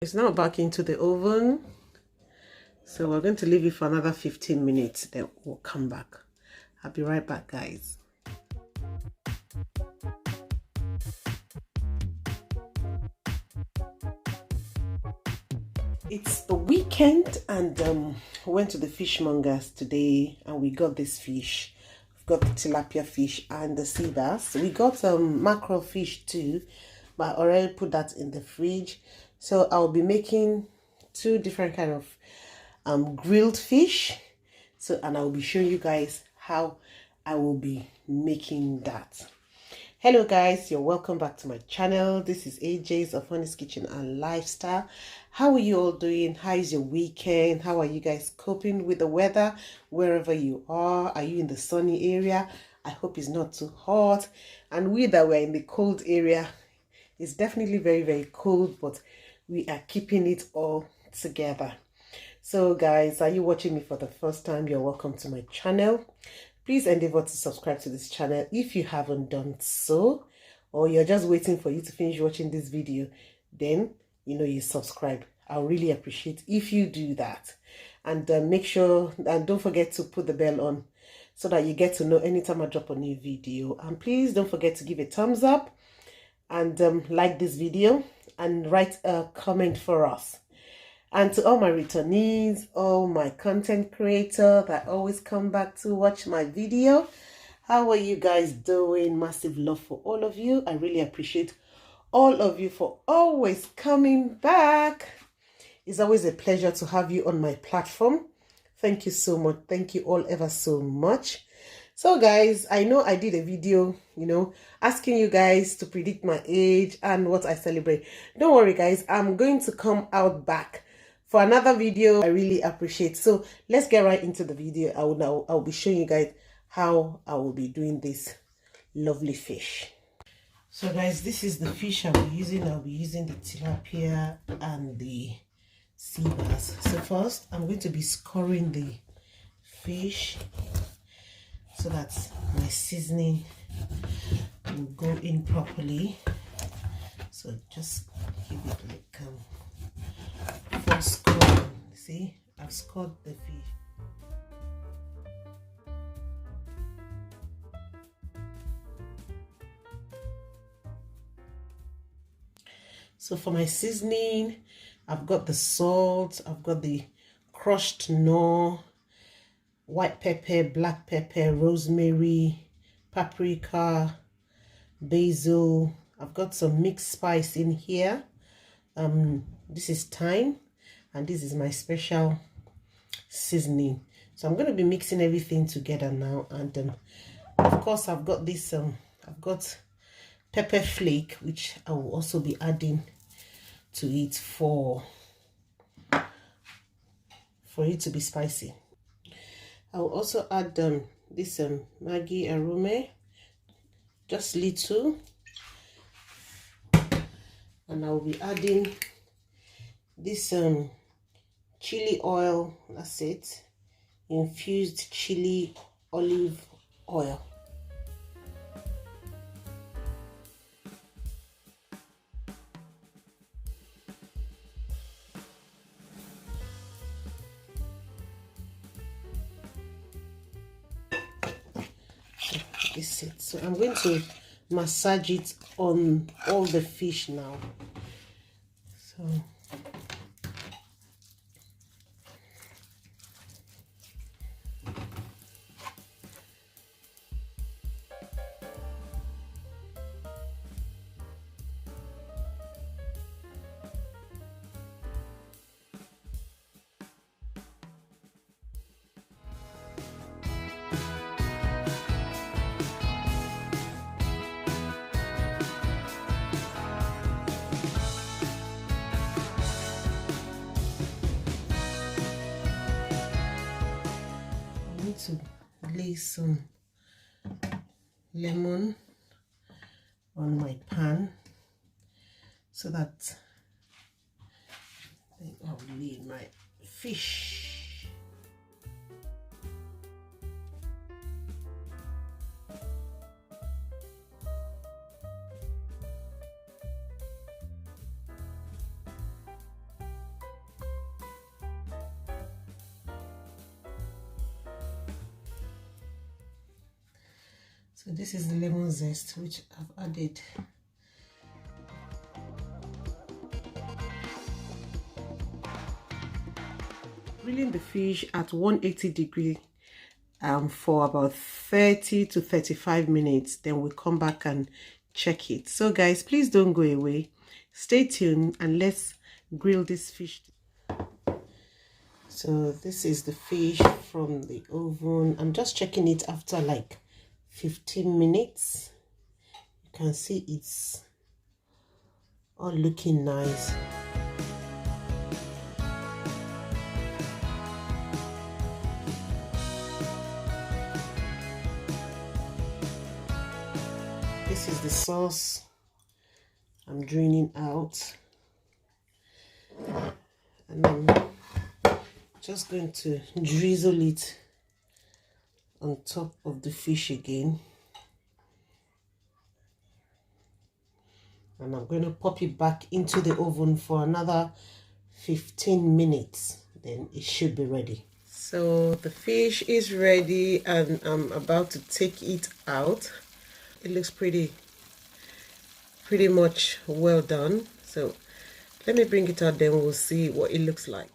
It's now back into the oven. So we're going to leave it for another 15 minutes, then we'll come back. I'll be right back, guys. It's the weekend and went to the fishmongers today and we got this fish. We've got the tilapia fish and the Seabass. We got mackerel fish too, but I already put that in the fridge. So I'll be making two different kind of grilled fish. So, and I'll be showing you guys how I will be making that. Hello guys, you're welcome back to my channel. This is AJ's of Honeyz Kitchen and Lifestyle. How are you all doing? How is your weekend? How are you guys coping with the weather wherever you are? Are you in the sunny area? I hope it's not too hot. And we that we're in the cold area, it's definitely very, very cold, but we are keeping it all together. So guys, are you watching me for the first time? You're welcome to my channel. Please endeavor to subscribe to this channel if you haven't done so, or you're just waiting for you to finish watching this video, then you subscribe. I'll really appreciate if you do that. And make sure and don't forget to put the bell on so that you get to know anytime I drop a new video. And please don't forget to give a thumbs up and like this video and write a comment for us. And to all my returnees, all my content creators that always come back to watch my video, how are you guys doing? Massive love for all of you. I really appreciate all of you for always coming back. It's always a pleasure to have you on my platform. Thank you so much. Thank you all ever so much. So guys, I know I did a video, asking you guys to predict my age and what I celebrate. Don't worry guys, I'm going to come out back for another video. I really appreciate. So let's get right into the video. I'll be showing you guys how I will be doing this lovely fish. So guys, this is the fish I'll be using. I'll be using the tilapia and the Seabass. So first I'm going to be scoring the fish so that my seasoning will go in properly. So just give it like for scoring. See, I've scored the fish. So for my seasoning, I've got the salt, I've got the crushed Knorr, white pepper, black pepper, rosemary, paprika, basil. I've got some mixed spice in here. This is thyme, and this is my special seasoning. So I'm going to be mixing everything together now. And of course I've got this I've got pepper flake, which I will also be adding to it for it to be spicy. I will also add this Maggi Arome, just little, and I will be adding this chili oil. That's it, infused chili olive oil. This it. So I'm going to massage it on all the fish now. So to lay some lemon on my pan so that I'll lay my fish. So this is the lemon zest which I've added. Grilling the fish at 180 degree for about 30 to 35 minutes. Then we'll come back and check it. So guys, please don't go away. Stay tuned and let's grill this fish. So this is the fish from the oven. I'm just checking it after like 15 minutes. You can see it's all looking nice. This is the sauce I'm draining out, and I'm just going to drizzle it on top of the fish again, and I'm going to pop it back into the oven for another 15 minutes. Then it should be ready. So the fish is ready and I'm about to take it out. It looks pretty much well done. So let me bring it out, then we'll see what it looks like.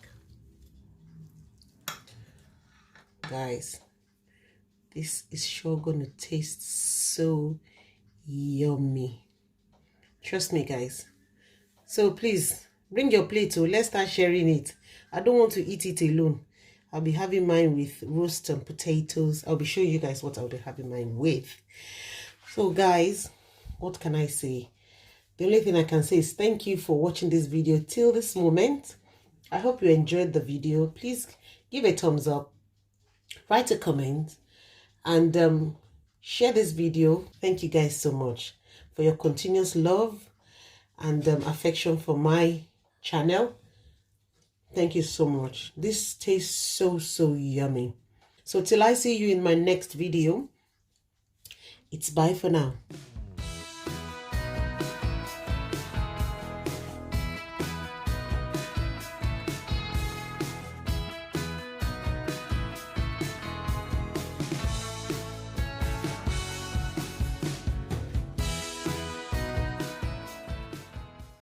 Guys, this is sure gonna taste so yummy. Trust me, guys. So please bring your plate too. Let's start sharing it. I don't want to eat it alone. I'll be having mine with roast and potatoes. I'll be showing you guys what I'll be having mine with. So guys, what can I say? The only thing I can say is thank you for watching this video till this moment. I hope you enjoyed the video. Please give a thumbs up, write a comment, and share this video. Thank you guys so much for your continuous love and affection for my channel. Thank you so much. This tastes so yummy. So till I see you in my next video, it's bye for now.